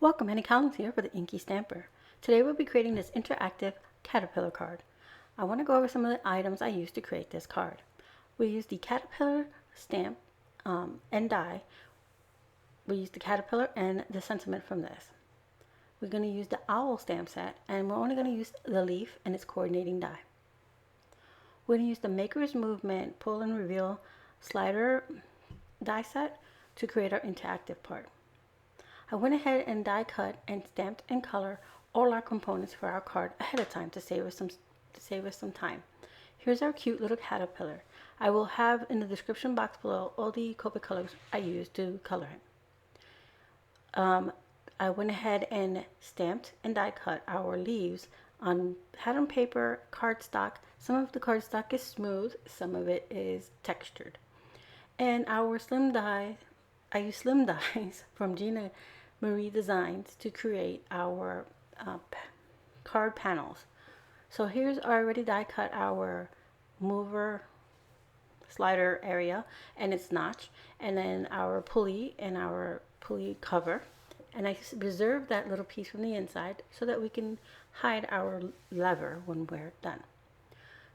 Welcome, Annie Collins here for the InkyStamper. Today we'll be creating this interactive Caterpillar card. I want to go over some of the items I used to create this card. We used the Caterpillar stamp and die. We used the Caterpillar and the sentiment from this. We're going to use the owl stamp set, and we're only going to use the leaf and its coordinating die. We're going to use the Maker's Movement pull and reveal slider die set to create our interactive part. I went ahead and die cut and stamped and color all our components for our card ahead of time to save us some time. Here's our cute little caterpillar. I will have in the description box below all the Copic colors I used to color it. I went ahead and stamped and die cut our leaves on pattern paper, cardstock. Some of the cardstock is smooth, some of it is textured. And our slim die, I use slim dies from Gina Marie Designs to create our card panels. So here's already die cut our mover slider area and its notch, and then our pulley and our pulley cover. And I reserved that little piece from the inside so that we can hide our lever when we're done.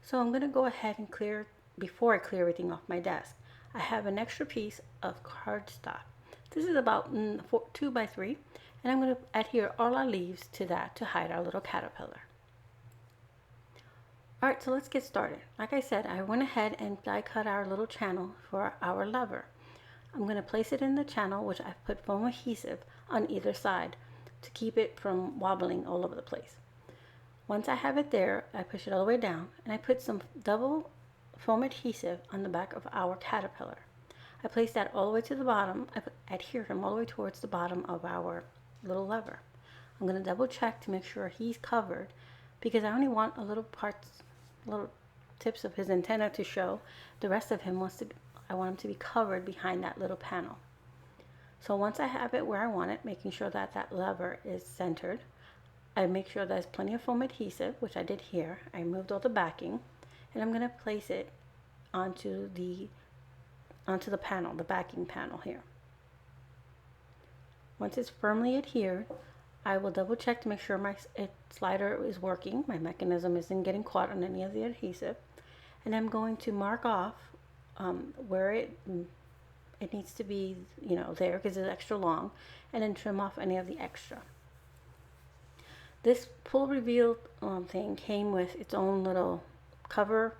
So I'm going to go ahead and clear, before I clear everything off my desk, I have an extra piece of cardstock. This is about 2 by 3, and I'm going to adhere all our leaves to that to hide our little caterpillar. Alright, so let's get started. Like I said, I went ahead and die cut our little channel for our lever. I'm going to place it in the channel, which I've put foam adhesive on either side to keep it from wobbling all over the place. Once I have it there, I push it all the way down, and I put some double foam adhesive on the back of our caterpillar. I place that all the way to the bottom. I adhere him all the way towards the bottom of our little lever. I'm going to double check to make sure he's covered, because I only want a little tips of his antenna to show. The rest of him I want him to be covered behind that little panel. So once I have it where I want it, making sure that that lever is centered, I make sure there's plenty of foam adhesive, which I did here. I removed all the backing, and I'm going to place it onto the panel, the backing panel here. Once it's firmly adhered, I will double check to make sure my slider is working, my mechanism isn't getting caught on any of the adhesive, and I'm going to mark off where it needs to be, there, because it's extra long, and then trim off any of the extra. This pull reveal thing came with its own little cover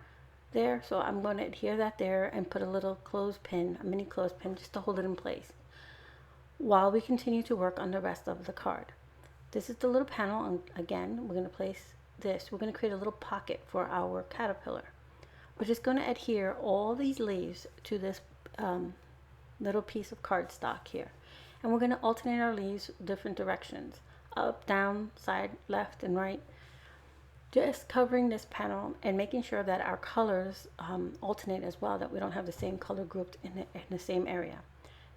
there, so I'm going to adhere that there and put a little clothespin, a mini clothespin, just to hold it in place while we continue to work on the rest of the card. This is the little panel, and again we're going to place this. We're going to create a little pocket for our caterpillar. We're just going to adhere all these leaves to this little piece of cardstock here, and we're going to alternate our leaves different directions, up, down, side, left, and right, just covering this panel and making sure that our colors alternate as well, that we don't have the same color grouped in the same area.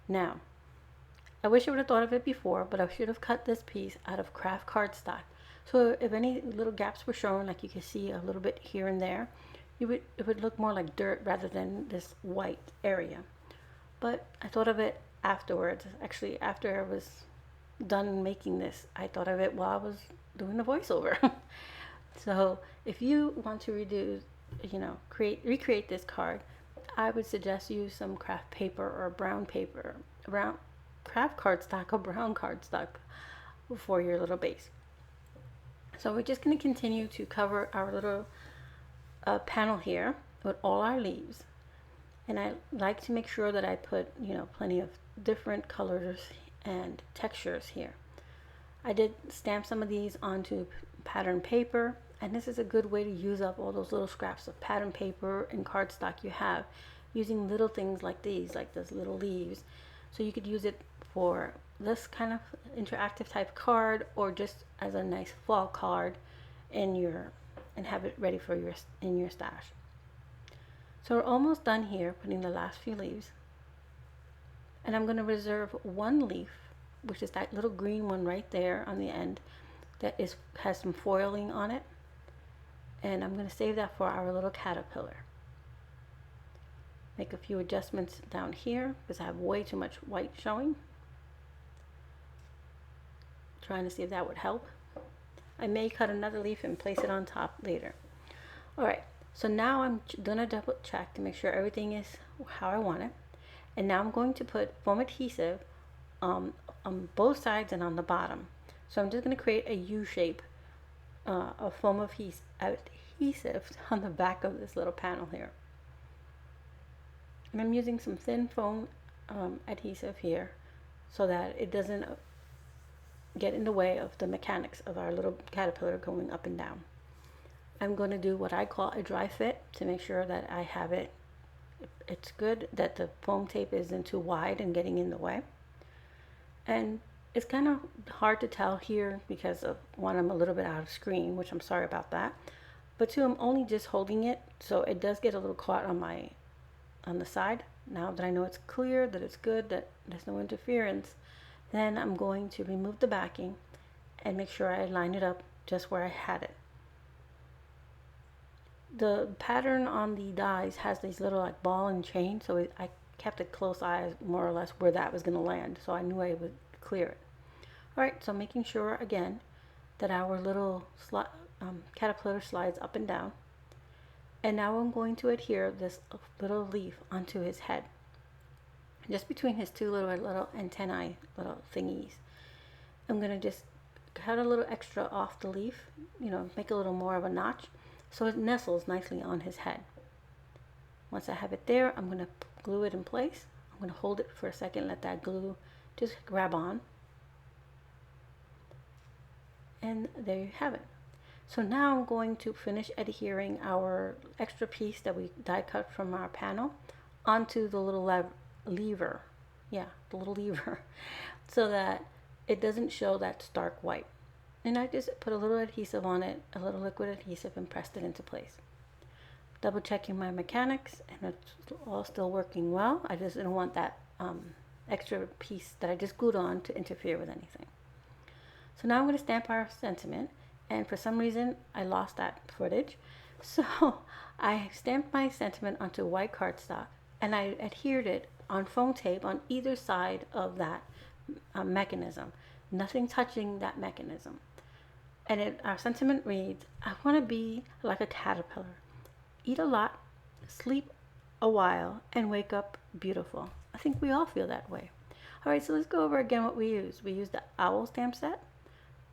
Now, I wish I would have thought of it before, but I should have cut this piece out of craft cardstock. So if any little gaps were shown, like you can see a little bit here and there, it would look more like dirt rather than this white area. But I thought of it afterwards. Actually, after I was done making this, I thought of it while I was doing the voiceover. So if you want to recreate this card, I would suggest use some craft paper or brown paper, craft cardstock or brown cardstock for your little base. So we're just going to continue to cover our little panel here with all our leaves. And I like to make sure that I put, plenty of different colors and textures here. I did stamp some of these onto pattern paper, and this is a good way to use up all those little scraps of pattern paper and cardstock you have, using little things like these, like those little leaves. So you could use it for this kind of interactive type card, or just as a nice fall card and have it ready for in your stash. So we're almost done here putting the last few leaves, and I'm going to reserve one leaf, which is that little green one right there on the end that has some foiling on it, and I'm going to save that for our little caterpillar. Make a few adjustments down here because I have way too much white showing. trying to see if that would help. I may cut another leaf and place it on top later. Alright, so now I'm gonna double check to make sure everything is how I want it. And now I'm going to put foam adhesive on both sides and on the bottom. So I'm just going to create a U shape of foam adhesive on the back of this little panel here. And I'm using some thin foam adhesive here so that it doesn't get in the way of the mechanics of our little caterpillar going up and down. I'm going to do what I call a dry fit to make sure that I have it's good, that the foam tape isn't too wide and getting in the way. And it's kind of hard to tell here because of one, I'm a little bit out of screen, which I'm sorry about that, but two, I'm only just holding it, so it does get a little caught on the side. Now that I know it's clear, that it's good, that there's no interference, then I'm going to remove the backing and make sure I line it up just where I had it. The pattern on the dies has these little like ball and chain, so I kept a close eye more or less where that was going to land, so I knew I would clear it. Alright, so making sure again that our little caterpillar slides up and down, and now I'm going to adhere this little leaf onto his head, just between his two little antennae, little thingies. I'm going to just cut a little extra off the leaf, make a little more of a notch so it nestles nicely on his head. Once I have it there, I'm going to glue it in place. I'm going to hold it for a second, let that glue just grab on. And there you have it. So now I'm going to finish adhering our extra piece that we die cut from our panel onto the little lever. Yeah, the little lever, so that it doesn't show that stark white. And I just put a little adhesive on it, a little liquid adhesive, and pressed it into place. Double checking my mechanics, and it's all still working well. I just didn't want that extra piece that I just glued on to interfere with anything. So now I'm going to stamp our sentiment, and for some reason I lost that footage. So I stamped my sentiment onto white cardstock, and I adhered it on foam tape on either side of that mechanism, nothing touching that mechanism. And our sentiment reads, I want to be like a caterpillar, eat a lot, sleep a while, and wake up beautiful. I think we all feel that way. Alright, so let's go over again what we used. We used the owl stamp set,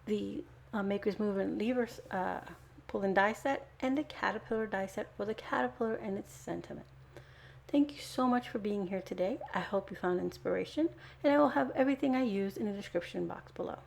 the Maker's Move and Levers pull and die set, and the caterpillar die set for the caterpillar and its sentiment. Thank you so much for being here today. I hope you found inspiration, and I will have everything I used in the description box below.